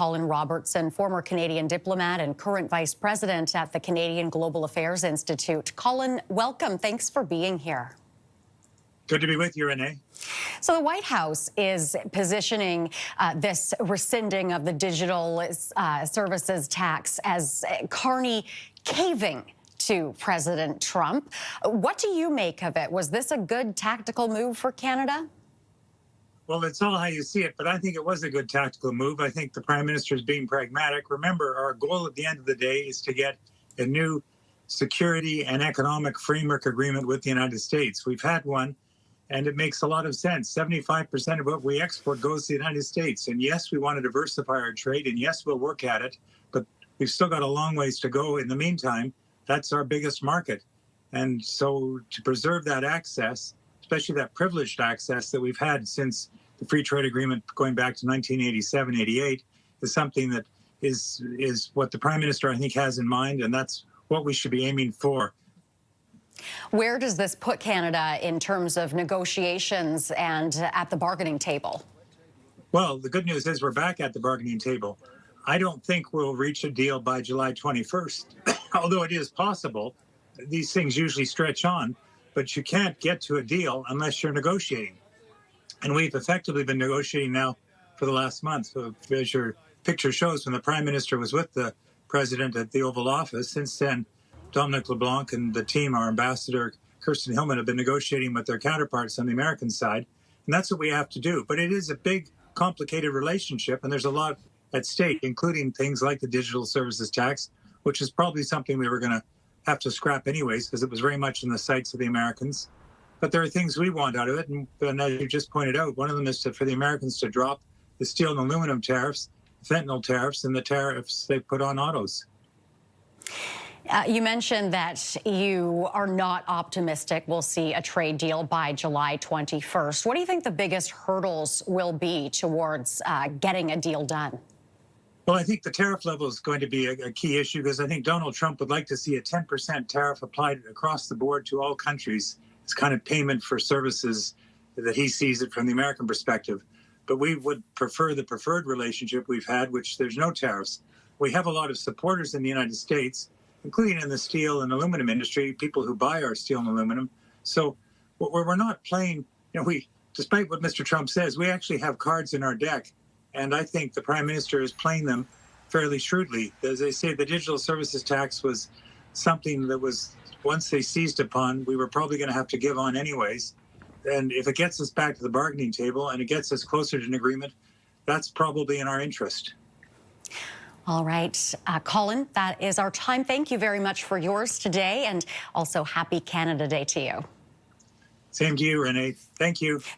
Colin Robertson, former Canadian diplomat and current vice president at the Canadian Global Affairs Institute. Colin, welcome. Thanks for being here. Good to be with you, Renee. So the White House is positioning this rescinding of the digital services tax as Carney caving to President Trump. What do you make of it? Was this a good tactical move for Canada? Well, it's all how you see it, but I think it was a good tactical move. I think the Prime Minister is being pragmatic. Remember, our goal at the end of the day is to get a new security and economic framework agreement with the United States. We've had one, and it makes a lot of sense. 75% of what we export goes to the United States. And yes, we want to diversify our trade, and yes, we'll work at it, but we've still got a long ways to go. In the meantime, that's our biggest market. And so to preserve that access, especially that privileged access that we've had since the free trade agreement going back to 1987, 88, is something that is what the Prime Minister, I think, has in mind, and that's what we should be aiming for. Where does this put Canada in terms of negotiations and at the bargaining table? Well, the good news is we're back at the bargaining table. I don't think we'll reach a deal by July 21st, although it is possible. These things usually stretch on, but you can't get to a deal unless you're negotiating. And we've effectively been negotiating now for the last month. So as your picture shows, when the Prime Minister was with the President at the Oval Office, since then, Dominic LeBlanc and the team, our ambassador, Kirsten Hillman, have been negotiating with their counterparts on the American side. And that's what we have to do. But it is a big, complicated relationship, and there's a lot at stake, including things like the digital services tax, which is probably something we were going to have to scrap anyways, because it was very much in the sights of the Americans. But there are things we want out of it. And as you just pointed out, one of them is for the Americans to drop the steel and aluminum tariffs, fentanyl tariffs, and the tariffs they put on autos. You mentioned that you are not optimistic we'll see a trade deal by July 21st. What do you think the biggest hurdles will be towards getting a deal done? Well, I think the tariff level is going to be a key issue, because I think Donald Trump would like to see a 10% tariff applied across the board to all countries. It's kind of payment for services that he sees it from the American perspective. But we would prefer the preferred relationship we've had, which there's no tariffs. We have a lot of supporters in the United States, including in the steel and aluminum industry, people who buy our steel and aluminum. So we're not playing, despite what Mr. Trump says, we actually have cards in our deck. And I think the Prime Minister is playing them fairly shrewdly. As they say, the digital services tax was something that was, once they seized upon, we were probably going to have to give on anyways. And if it gets us back to the bargaining table and it gets us closer to an agreement, that's probably in our interest. All right, Colin, that is our time. Thank you very much for yours today, and also happy Canada Day to you. Same to you, Renee. Thank you.